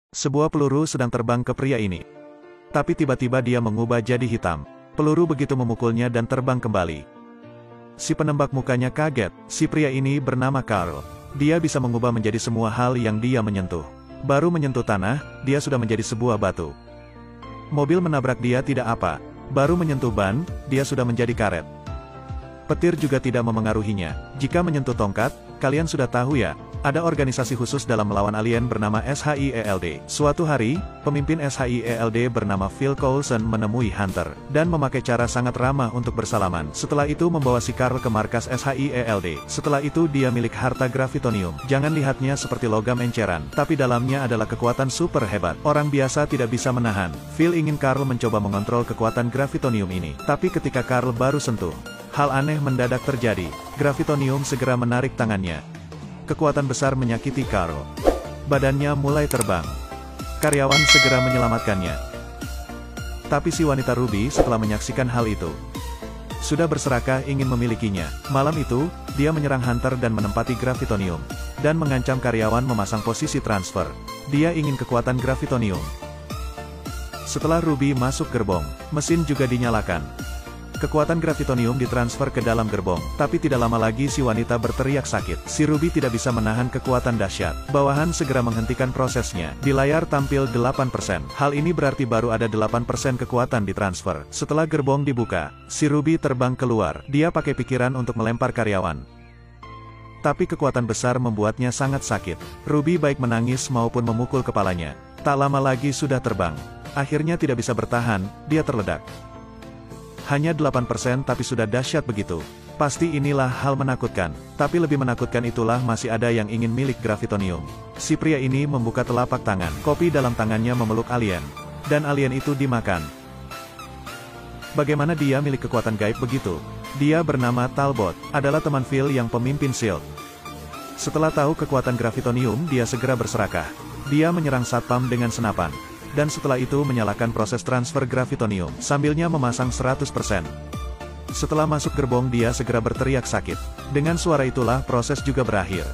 Sebuah peluru sedang terbang ke pria ini. Tapi tiba-tiba dia mengubah jadi hitam. Peluru begitu memukulnya dan terbang kembali. Si penembak mukanya kaget. Si pria ini bernama Carl. Dia bisa mengubah menjadi semua hal yang dia menyentuh. Baru menyentuh tanah, dia sudah menjadi sebuah batu. Mobil menabrak dia tidak apa. Baru menyentuh ban, dia sudah menjadi karet. Petir juga tidak memengaruhinya. Jika menyentuh tongkat, kalian sudah tahu ya, ada organisasi khusus dalam melawan alien bernama SHIELD. Suatu hari, pemimpin SHIELD bernama Phil Coulson menemui Hunter, dan memakai cara sangat ramah untuk bersalaman. Setelah itu membawa si Carl ke markas SHIELD. Setelah itu dia milik harta gravitonium. Jangan lihatnya seperti logam enceran, tapi dalamnya adalah kekuatan super hebat. Orang biasa tidak bisa menahan. Phil ingin Carl mencoba mengontrol kekuatan gravitonium ini. Tapi ketika Carl baru sentuh, hal aneh mendadak terjadi. Gravitonium segera menarik tangannya. Kekuatan besar menyakiti Carl. Badannya mulai terbang. Karyawan segera menyelamatkannya. Tapi si wanita Ruby setelah menyaksikan hal itu, sudah berserakah ingin memilikinya. Malam itu, dia menyerang Hunter dan menempati gravitonium. Dan mengancam karyawan memasang posisi transfer. Dia ingin kekuatan gravitonium. Setelah Ruby masuk gerbong, mesin juga dinyalakan. Kekuatan gravitonium ditransfer ke dalam gerbong, tapi tidak lama lagi si wanita berteriak sakit. Si Ruby tidak bisa menahan kekuatan dahsyat. Bawahan segera menghentikan prosesnya. Di layar tampil 8%. Hal ini berarti baru ada 8% kekuatan ditransfer. Setelah gerbong dibuka, si Ruby terbang keluar. Dia pakai pikiran untuk melempar karyawan. Tapi kekuatan besar membuatnya sangat sakit. Ruby baik menangis maupun memukul kepalanya. Tak lama lagi sudah terbang. Akhirnya tidak bisa bertahan, dia terledak. Hanya 8% tapi sudah dahsyat begitu. Pasti inilah hal menakutkan. Tapi lebih menakutkan itulah masih ada yang ingin milik gravitonium. Si pria ini membuka telapak tangan. Kopi dalam tangannya memeluk alien. Dan alien itu dimakan. Bagaimana dia milik kekuatan gaib begitu? Dia bernama Talbot. Adalah teman Phil yang pemimpin SHIELD. Setelah tahu kekuatan gravitonium dia segera berserakah. Dia menyerang satpam dengan senapan. Dan setelah itu menyalakan proses transfer gravitonium, sambilnya memasang 100%. Setelah masuk gerbong dia segera berteriak sakit. Dengan suara itulah proses juga berakhir.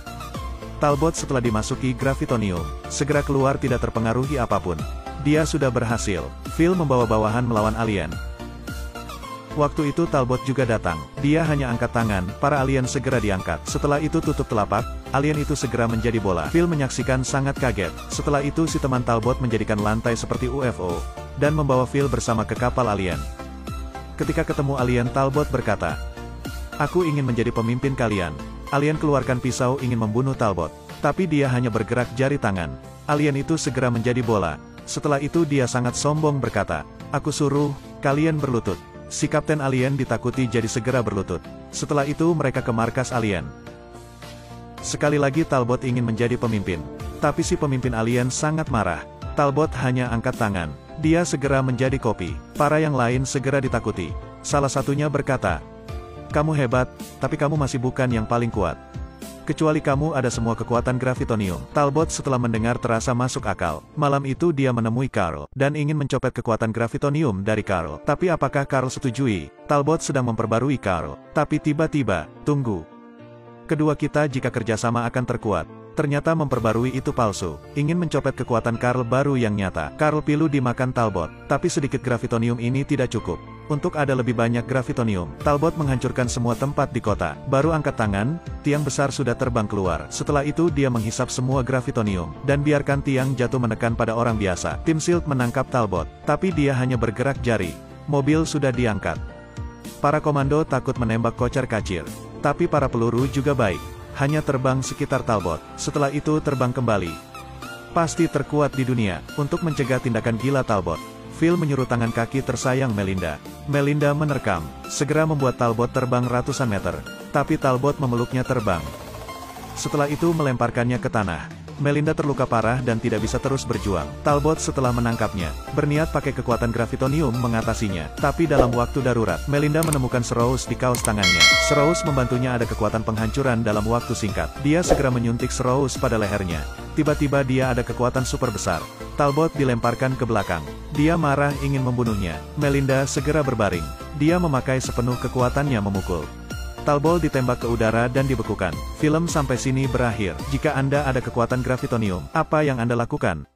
Talbot setelah dimasuki gravitonium, segera keluar tidak terpengaruhi apapun. Dia sudah berhasil. Phil membawa bawahan melawan alien. Waktu itu Talbot juga datang. Dia hanya angkat tangan, para alien segera diangkat. Setelah itu tutup telapak, alien itu segera menjadi bola. Phil menyaksikan sangat kaget. Setelah itu si teman Talbot menjadikan lantai seperti UFO, dan membawa Phil bersama ke kapal alien. Ketika ketemu alien Talbot berkata, "Aku ingin menjadi pemimpin kalian." Alien keluarkan pisau ingin membunuh Talbot. Tapi dia hanya bergerak jari tangan. Alien itu segera menjadi bola. Setelah itu dia sangat sombong berkata, "Aku suruh kalian berlutut." Si kapten alien ditakuti jadi segera berlutut. Setelah itu mereka ke markas alien. Sekali lagi Talbot ingin menjadi pemimpin. Tapi si pemimpin alien sangat marah. Talbot hanya angkat tangan. Dia segera menjadi kopi. Para yang lain segera ditakuti. Salah satunya berkata, "Kamu hebat, tapi kamu masih bukan yang paling kuat. Kecuali kamu ada semua kekuatan gravitonium." Talbot setelah mendengar terasa masuk akal. Malam itu dia menemui Carl, dan ingin mencopet kekuatan gravitonium dari Carl. Tapi apakah Carl setujui? Talbot sedang memperbarui Carl. Tapi tiba-tiba, tunggu. Kedua kita jika kerjasama akan terkuat. Ternyata memperbarui itu palsu. Ingin mencopet kekuatan Carl baru yang nyata. Carl pilu dimakan Talbot. Tapi sedikit gravitonium ini tidak cukup. Untuk ada lebih banyak gravitonium, Talbot menghancurkan semua tempat di kota. Baru angkat tangan, tiang besar sudah terbang keluar. Setelah itu dia menghisap semua gravitonium, dan biarkan tiang jatuh menekan pada orang biasa. Tim SHIELD menangkap Talbot, tapi dia hanya bergerak jari. Mobil sudah diangkat. Para komando takut menembak kocar-kacir. Tapi para peluru juga baik. Hanya terbang sekitar Talbot. Setelah itu terbang kembali. Pasti terkuat di dunia, untuk mencegah tindakan gila Talbot. Phil menyuruh tangan kaki tersayang Melinda. Melinda menerkam, segera membuat Talbot terbang ratusan meter. Tapi Talbot memeluknya terbang. Setelah itu melemparkannya ke tanah. Melinda terluka parah dan tidak bisa terus berjuang. Talbot setelah menangkapnya, berniat pakai kekuatan gravitonium mengatasinya. Tapi dalam waktu darurat, Melinda menemukan Serous di kaos tangannya. Serous membantunya ada kekuatan penghancuran dalam waktu singkat. Dia segera menyuntik Serous pada lehernya. Tiba-tiba dia ada kekuatan super besar. Talbot dilemparkan ke belakang. Dia marah ingin membunuhnya. Melinda segera berbaring. Dia memakai sepenuh kekuatannya memukul. Talbot ditembak ke udara dan dibekukan. Film sampai sini berakhir. Jika Anda ada kekuatan gravitonium, apa yang Anda lakukan?